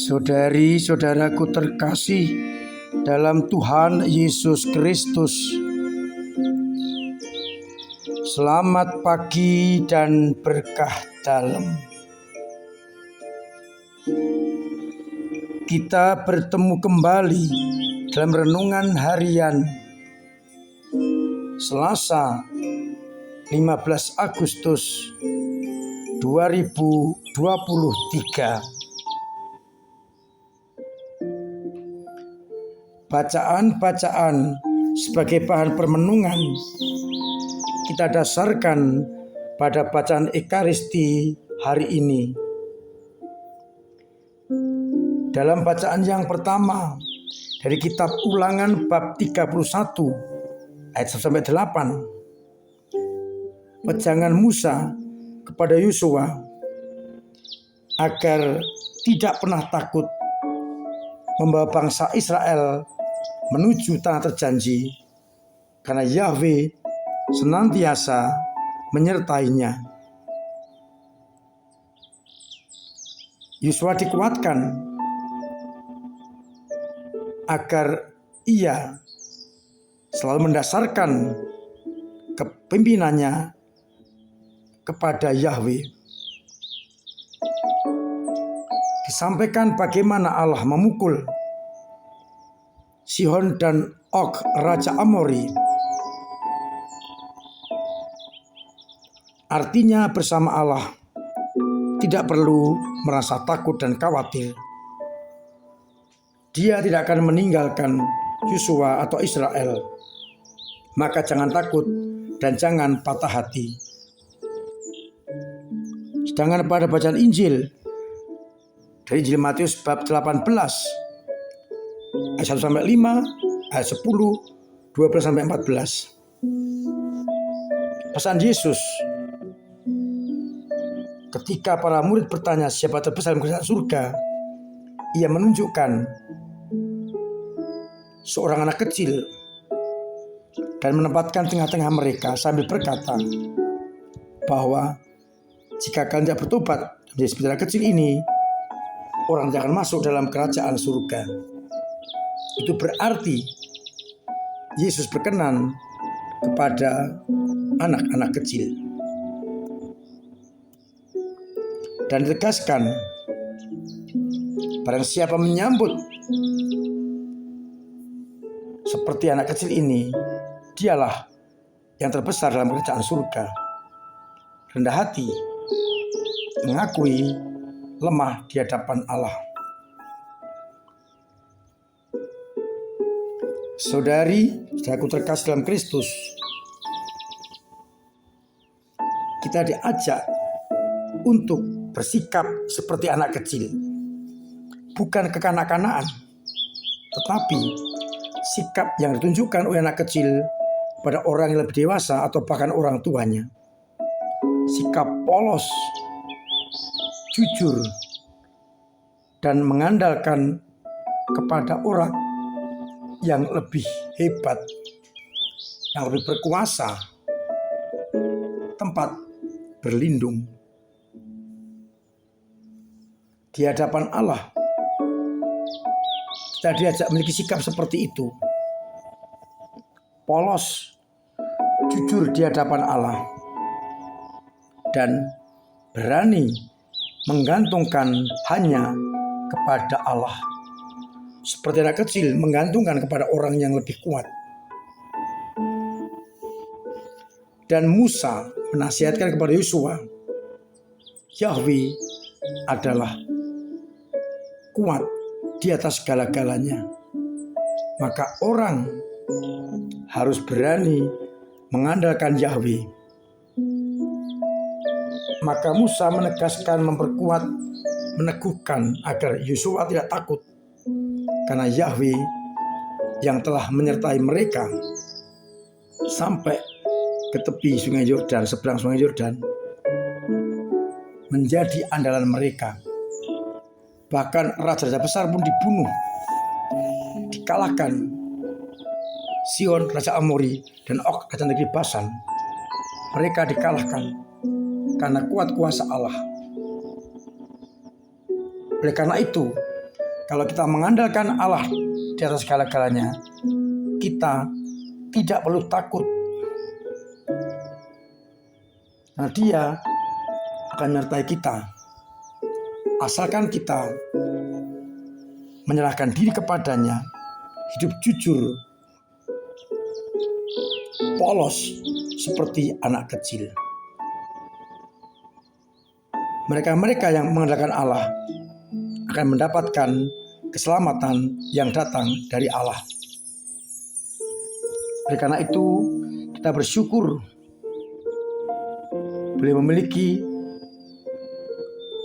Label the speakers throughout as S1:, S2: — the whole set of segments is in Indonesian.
S1: Saudari-saudaraku terkasih dalam Tuhan Yesus Kristus, selamat pagi dan berkah dalam. Kita bertemu kembali dalam renungan harian Selasa 15 Agustus 2023. Bacaan-bacaan sebagai bahan permenungan kita dasarkan pada bacaan Ekaristi hari ini. Dalam bacaan yang pertama dari kitab Ulangan bab 31 ayat 1-8, wejangan Musa kepada Yosua agar tidak pernah takut membawa bangsa Israel menuju tanah terjanji, karena Yahweh senantiasa menyertainya. Yosua dikuatkan agar ia selalu mendasarkan kepimpinannya kepada Yahweh. Disampaikan bagaimana Allah memukul Sihon dan Og, Raja Amori. Artinya bersama Allah tidak perlu merasa takut dan khawatir. Dia tidak akan meninggalkan Yosua atau Israel. Maka jangan takut dan jangan patah hati. Sedangkan pada bacaan Injil dari Injil Matius bab 18 ayat 1-5, ayat 10, 12-14. Pesan Yesus ketika para murid bertanya siapa terbesar dalam kerajaan surga, ia menunjukkan seorang anak kecil dan menempatkan tengah-tengah mereka sambil berkata bahwa jika kalian tidak bertobat menjadi seperti anak kecil ini, orang tidak akan masuk dalam kerajaan surga. Itu berarti Yesus berkenan kepada anak-anak kecil. Dan ditegaskan, barang siapa menyambut seperti anak kecil ini, dialah yang terbesar dalam kerajaan surga. Rendah hati, mengakui lemah di hadapan Allah. Saudari-saudaraku terkasih dalam Kristus, kita diajak untuk bersikap seperti anak kecil, bukan kekanak-kanakan, tetapi sikap yang ditunjukkan oleh anak kecil pada orang yang lebih dewasa atau bahkan orang tuanya. Sikap polos, jujur, dan mengandalkan kepada orang yang lebih hebat, yang lebih berkuasa, tempat berlindung. Di hadapan Allah, kita diajak memiliki sikap seperti itu. Polos, jujur di hadapan Allah, dan berani menggantungkan hanya kepada Allah. Seperti anak kecil menggantungkan kepada orang yang lebih kuat. Dan Musa menasihatkan kepada Yosua, Yahweh adalah kuat di atas segala-galanya. Maka orang harus berani mengandalkan Yahweh. Maka Musa menegaskan, memperkuat, meneguhkan agar Yosua tidak takut, karena Yahweh yang telah menyertai mereka sampai ke tepi sungai Yordan, seberang sungai Yordan, menjadi andalan mereka. Bahkan raja-raja besar pun dibunuh, dikalahkan. Sihon, Raja Amori, dan Og, Raja negeri Basan, mereka dikalahkan karena kuat kuasa Allah. Oleh karena itu, kalau kita mengandalkan Allah di atas segala-galanya, kita tidak perlu takut. Nah, Dia akan menyertai kita asalkan kita menyerahkan diri kepadanya, hidup jujur, polos seperti anak kecil. Mereka-mereka yang mengandalkan Allah akan mendapatkan keselamatan yang datang dari Allah. Oleh karena itu, kita bersyukur boleh memiliki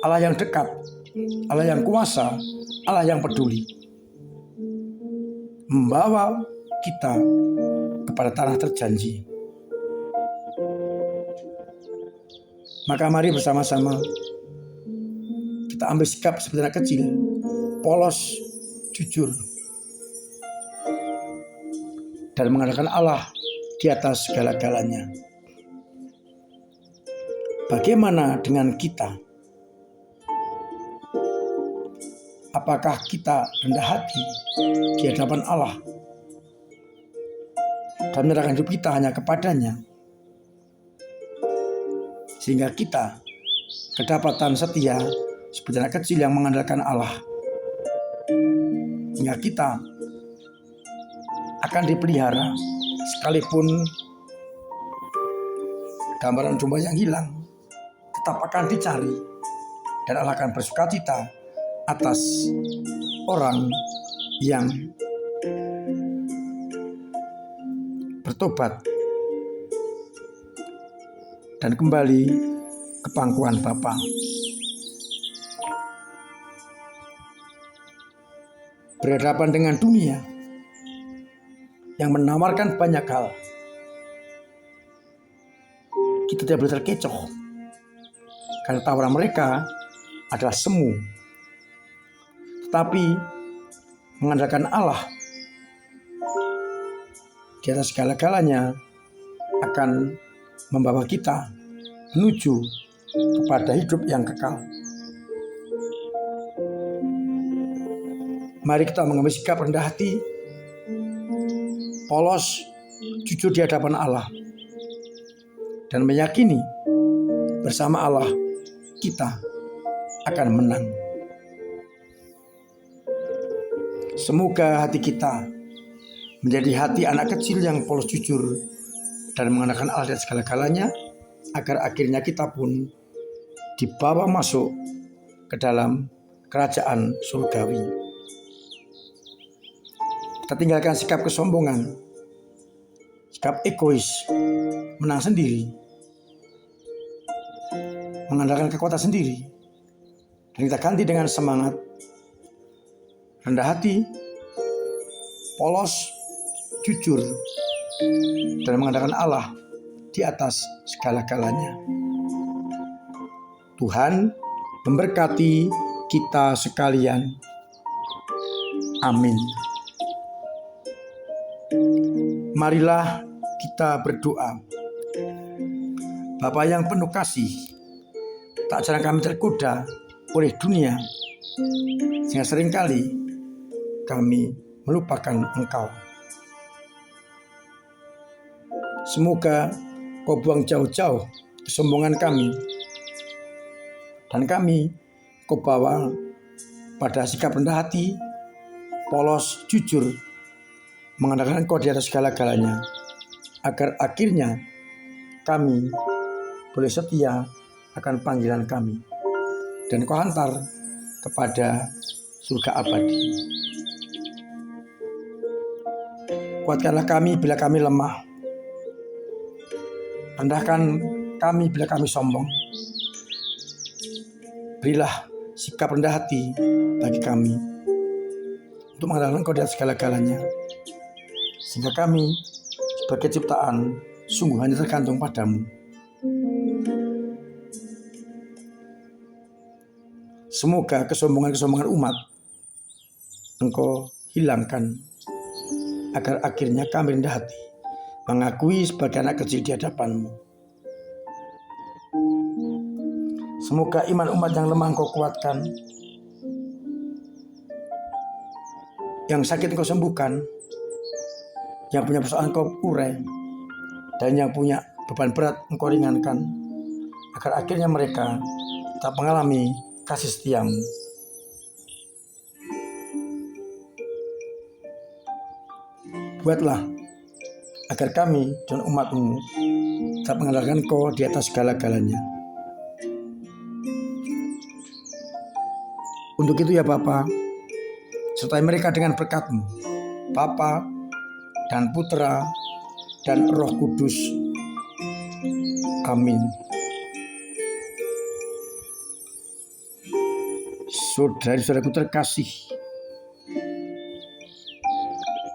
S1: Allah yang dekat, Allah yang kuasa, Allah yang peduli, membawa kita kepada tanah terjanji. Maka mari bersama-sama kita ambil sikap seperti anak kecil, polos, jujur, dan mengandalkan Allah di atas segala-galanya. Bagaimana dengan kita? Apakah kita rendah hati di hadapan Allah dan menyerahkan hidup kita hanya kepadanya, sehingga kita kedapatan setia seperti anak kecil yang mengandalkan Allah, sehingga kita akan dipelihara sekalipun gambaran domba yang hilang tetap akan dicari, dan Allah akan bersukacita atas orang yang bertobat dan kembali ke pangkuan Bapa. Berhadapan dengan dunia yang menawarkan banyak hal, kita tidak boleh terkecoh, karena tawaran mereka adalah semu. Tetapi mengandalkan Allah di atas segala-galanya akan membawa kita menuju kepada hidup yang kekal. Mari kita mengambil sikap rendah hati, polos, jujur di hadapan Allah, dan meyakini bersama Allah kita akan menang. Semoga hati kita menjadi hati anak kecil yang polos, jujur, dan mengandalkan Allah dan segala-galanya, agar akhirnya kita pun dibawa masuk ke dalam kerajaan surgawi. Kita tinggalkan sikap kesombongan, sikap egois, menang sendiri, mengandalkan kekuatan sendiri, dan kita ganti dengan semangat rendah hati, polos, jujur, dan mengandalkan Allah di atas segala-galanya. Tuhan memberkati kita sekalian. Amin. Marilah kita berdoa. Bapa yang penuh kasih, tak jarang kami tergoda oleh dunia, sehingga seringkali kami melupakan Engkau. Semoga Kau buang jauh-jauh kesombongan kami, dan kami Kau bawa pada sikap rendah hati, polos, jujur, mengandalkan Engkau di atas segala-galanya, agar akhirnya kami boleh setia akan panggilan kami, dan Kau hantar kepada surga abadi. Kuatkanlah kami bila kami lemah, rendahkan kami bila kami sombong. Berilah sikap rendah hati bagi kami untuk mengandalkan Kau di atas segala-galanya, sehingga kami sebagai ciptaan sungguh hanya tergantung padamu. Semoga kesombongan-kesombongan umat Engkau hilangkan, agar akhirnya kami rendah hati, mengakui sebagai anak kecil di hadapan-Mu. Semoga iman umat yang lemah Engkau kuatkan, yang sakit Engkau sembuhkan, yang punya persoalan Engkau urai, dan yang punya beban berat Engkau ringankan, agar akhirnya mereka tak mengalami kasih setia-Mu. Buatlah agar kami dan umat-Mu tak mengandalkan Engkau di atas segala-galanya. Untuk itu ya Bapa, sertai mereka dengan berkat-Mu, Bapa dan Putra dan Roh Kudus. Amin. Saudara-saudaraku terkasih,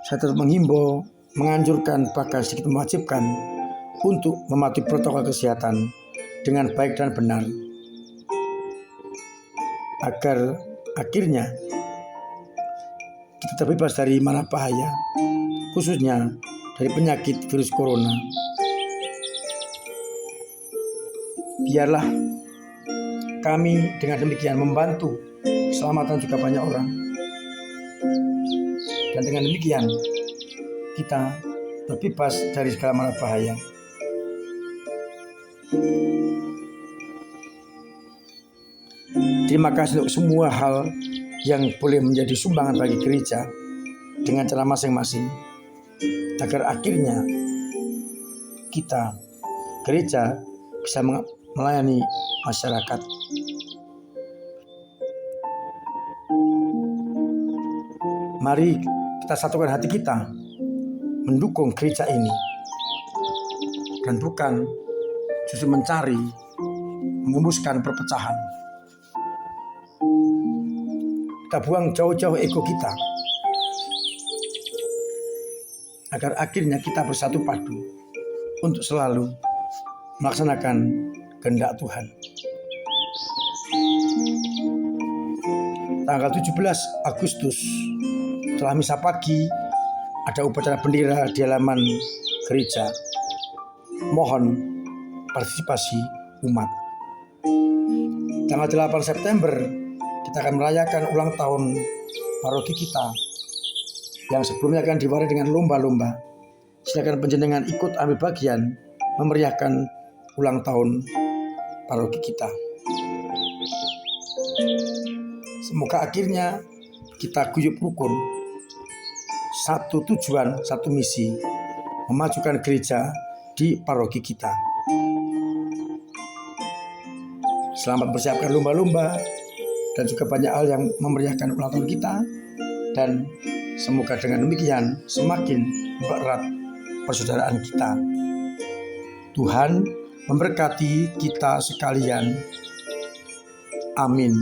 S1: saya tetap menghimbau, menganjurkan, bahkan sedikit mewajibkan untuk mematuhi protokol kesehatan dengan baik dan benar, agar akhirnya kita terbebas dari mara bahaya, khususnya dari penyakit virus corona. Biarlah kami dengan demikian membantu keselamatan juga banyak orang, dan dengan demikian kita terbebas dari segala mara bahaya. Terima kasih untuk semua hal yang boleh menjadi sumbangan bagi gereja dengan cara masing-masing, agar akhirnya kita, gereja, bisa melayani masyarakat. Mari kita satukan hati kita mendukung gereja ini, dan bukan justru mencari mengembuskan perpecahan. Kita buang jauh-jauh ego kita, agar akhirnya kita bersatu padu untuk selalu melaksanakan kehendak Tuhan. Tanggal 17 Agustus setelah misa pagi ada upacara bendera di halaman gereja. Mohon partisipasi umat. Tanggal 8 September kita akan merayakan ulang tahun paroki kita yang sebelumnya akan diwarnai dengan lomba-lomba. Silakan panjenengan ikut ambil bagian memeriahkan ulang tahun paroki kita. Semoga akhirnya kita guyub rukun, satu tujuan, satu misi, memajukan gereja di paroki kita. Selamat mempersiapkan lomba-lomba dan juga banyak hal yang memeriahkan ulang tahun kita, dan semoga dengan demikian semakin mempererat persaudaraan kita. Tuhan memberkati kita sekalian. Amin.